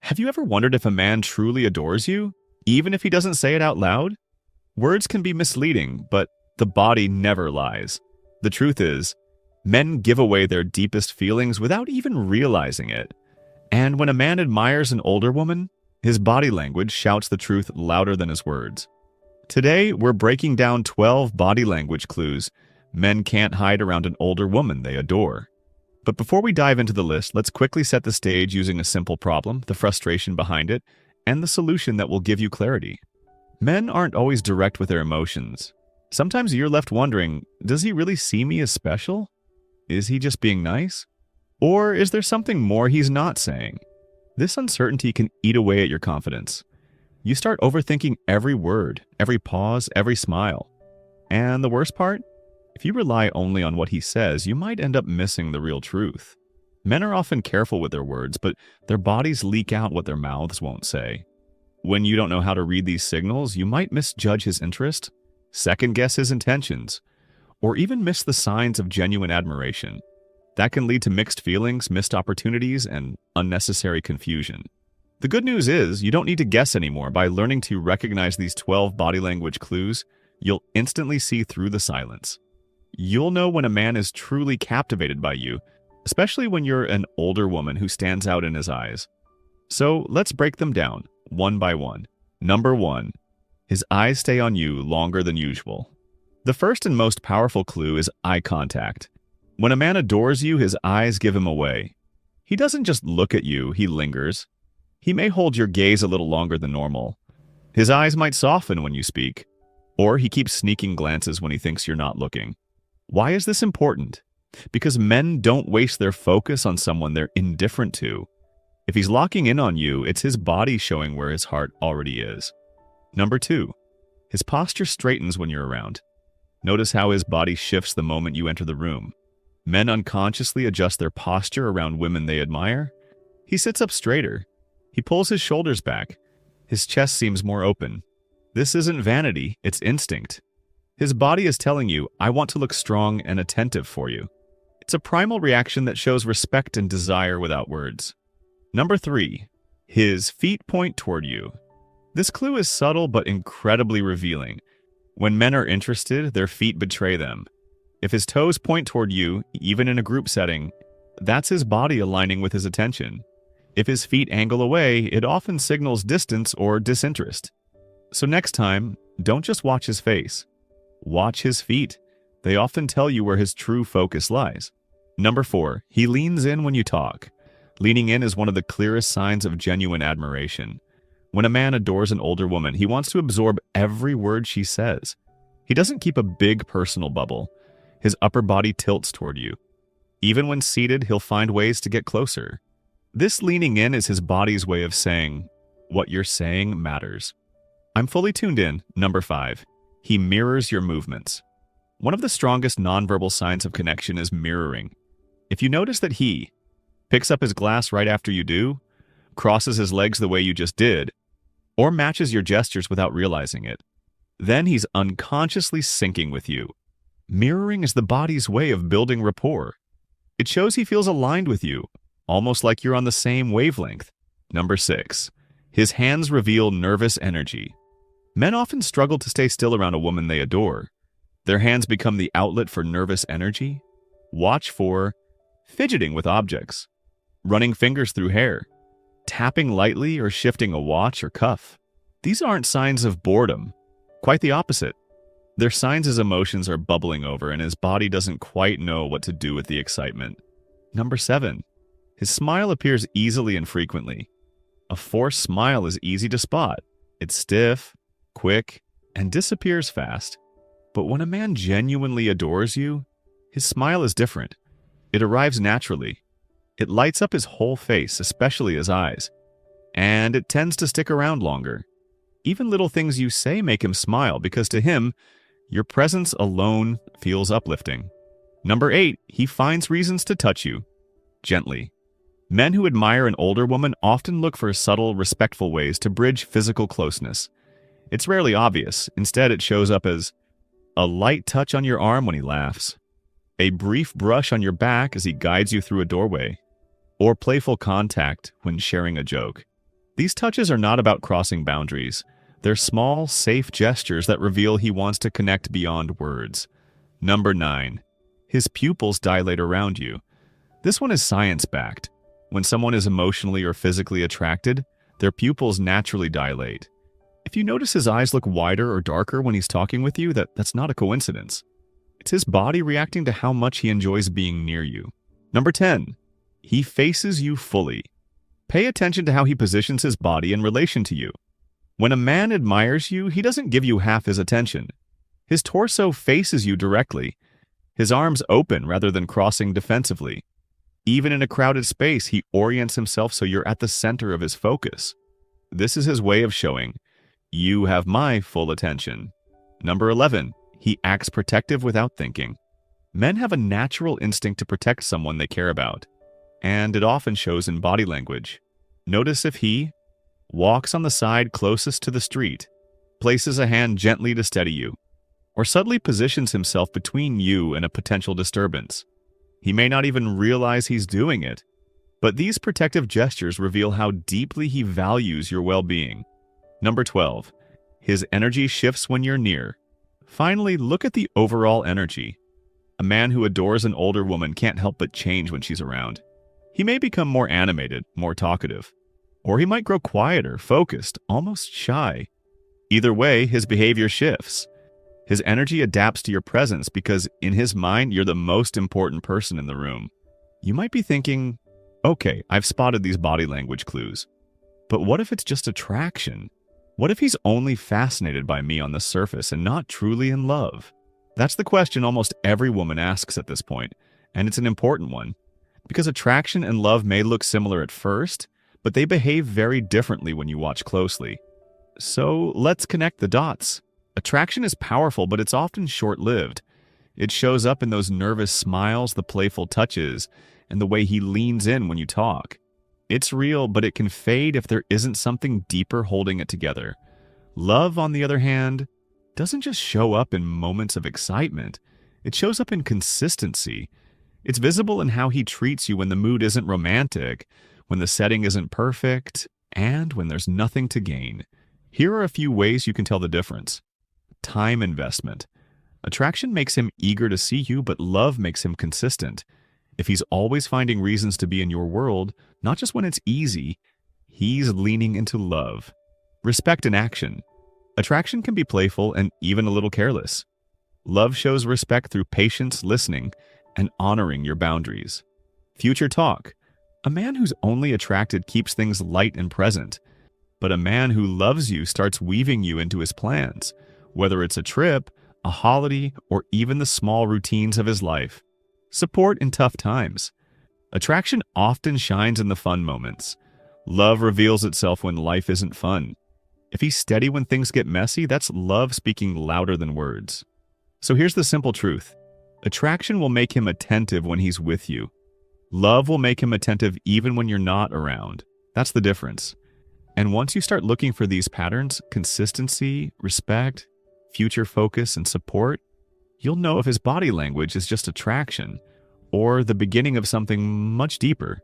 Have you ever wondered if a man truly adores you, even if he doesn't say it out loud? Words can be misleading, but the body never lies. The truth is, men give away their deepest feelings without even realizing it. And when a man admires an older woman, his body language shouts the truth louder than his words. Today, we're breaking down 12 body language clues men can't hide around an older woman they adore. But before we dive into the list, let's quickly set the stage using a simple problem, the frustration behind it, and the solution that will give you clarity. Men aren't always direct with their emotions. Sometimes you're left wondering, does he really see me as special? Is he just being nice? Or is there something more he's not saying? This uncertainty can eat away at your confidence. You start overthinking every word, every pause, every smile. And the worst part? If you rely only on what he says, you might end up missing the real truth. Men are often careful with their words, but their bodies leak out what their mouths won't say. When you don't know how to read these signals, you might misjudge his interest, second-guess his intentions, or even miss the signs of genuine admiration. That can lead to mixed feelings, missed opportunities, and unnecessary confusion. The good news is, you don't need to guess anymore. By learning to recognize these 12 body language clues, you'll instantly see through the silence. You'll know when a man is truly captivated by you, especially when you're an older woman who stands out in his eyes. So let's break them down, one by one. Number 1. His eyes stay on you longer than usual. The first and most powerful clue is eye contact. When a man adores you, his eyes give him away. He doesn't just look at you, he lingers. He may hold your gaze a little longer than normal. His eyes might soften when you speak, or he keeps sneaking glances when he thinks you're not looking. Why is this important? Because men don't waste their focus on someone they're indifferent to. If he's locking in on you, it's his body showing where his heart already is. Number 2. His posture straightens when you're around. Notice how his body shifts the moment you enter the room. Men unconsciously adjust their posture around women they admire. He sits up straighter. He pulls his shoulders back. His chest seems more open. This isn't vanity, it's instinct. His body is telling you, I want to look strong and attentive for you. It's a primal reaction that shows respect and desire without words. Number 3. His feet point toward you. This clue is subtle but incredibly revealing. When men are interested, their feet betray them. If his toes point toward you, even in a group setting, that's his body aligning with his attention. If his feet angle away, it often signals distance or disinterest. So next time, don't just watch his face. Watch his feet. They often tell you where his true focus lies. Number 4. He leans in when you talk. Leaning in is one of the clearest signs of genuine admiration. When a man adores an older woman, he wants to absorb every word she says. He doesn't keep a big personal bubble. His upper body tilts toward you. Even when seated, he'll find ways to get closer. This leaning in is his body's way of saying, what you're saying matters. I'm fully tuned in. Number 5. He mirrors your movements. One of the strongest nonverbal signs of connection is mirroring. If you notice that he picks up his glass right after you do, crosses his legs the way you just did, or matches your gestures without realizing it, then he's unconsciously syncing with you. Mirroring is the body's way of building rapport. It shows he feels aligned with you, almost like you're on the same wavelength. Number 6. His hands reveal nervous energy. Men often struggle to stay still around a woman they adore. Their hands become the outlet for nervous energy. Watch for fidgeting with objects, running fingers through hair, tapping lightly or shifting a watch or cuff. These aren't signs of boredom. Quite the opposite. They're signs his emotions are bubbling over and his body doesn't quite know what to do with the excitement. Number 7. His smile appears easily and frequently. A forced smile is easy to spot. It's stiff, quick, and disappears fast. But when a man genuinely adores you, his smile is different. It arrives naturally. It lights up his whole face, especially his eyes. And it tends to stick around longer. Even little things you say make him smile because to him, your presence alone feels uplifting. Number 8, he finds reasons to touch you. Gently. Men who admire an older woman often look for subtle, respectful ways to bridge physical closeness. It's rarely obvious. Instead, it shows up as a light touch on your arm when he laughs, a brief brush on your back as he guides you through a doorway, or playful contact when sharing a joke. These touches are not about crossing boundaries. They're small, safe gestures that reveal he wants to connect beyond words. Number 9. His pupils dilate around you. This one is science-backed. When someone is emotionally or physically attracted, their pupils naturally dilate. If you notice his eyes look wider or darker when he's talking with you, that's not a coincidence. It's his body reacting to how much he enjoys being near you. Number 10. He faces you fully. Pay attention to how he positions his body in relation to you. When a man admires you, he doesn't give you half his attention. His torso faces you directly. His arms open rather than crossing defensively. Even in a crowded space, he orients himself so you're at the center of his focus. This is his way of showing, you have my full attention. Number 11. He acts protective without thinking. Men have a natural instinct to protect someone they care about, and it often shows in body language. Notice if he walks on the side closest to the street, places a hand gently to steady you, or subtly positions himself between you and a potential disturbance. He may not even realize he's doing it, but these protective gestures reveal how deeply he values your well-being. Number 12. His energy shifts when you're near. Finally, look at the overall energy. A man who adores an older woman can't help but change when she's around. He may become more animated, more talkative, or he might grow quieter, focused, almost shy. Either way, his behavior shifts. His energy adapts to your presence because in his mind, you're the most important person in the room. You might be thinking, okay, I've spotted these body language clues. But what if it's just attraction? What if he's only fascinated by me on the surface and not truly in love? That's the question almost every woman asks at this point, and it's an important one. Because attraction and love may look similar at first, but they behave very differently when you watch closely. So let's connect the dots. Attraction is powerful, but it's often short-lived. It shows up in those nervous smiles, the playful touches, and the way he leans in when you talk. It's real, but it can fade if there isn't something deeper holding it together. Love, on the other hand, doesn't just show up in moments of excitement. It shows up in consistency. It's visible in how he treats you when the mood isn't romantic, when the setting isn't perfect, and when there's nothing to gain. Here are a few ways you can tell the difference. Time investment. Attraction makes him eager to see you, but love makes him consistent. If he's always finding reasons to be in your world, not just when it's easy, he's leaning into love. Respect in action. Attraction can be playful and even a little careless. Love shows respect through patience, listening, and honoring your boundaries. Future talk. A man who's only attracted keeps things light and present. But a man who loves you starts weaving you into his plans, whether it's a trip, a holiday, or even the small routines of his life. Support in tough times. Attraction often shines in the fun moments. Love reveals itself when life isn't fun. If he's steady when things get messy, that's love speaking louder than words. So here's the simple truth. Attraction will make him attentive when he's with you. Love will make him attentive even when you're not around. That's the difference. And once you start looking for these patterns, consistency, respect, future focus, and support, you'll know if his body language is just attraction or the beginning of something much deeper.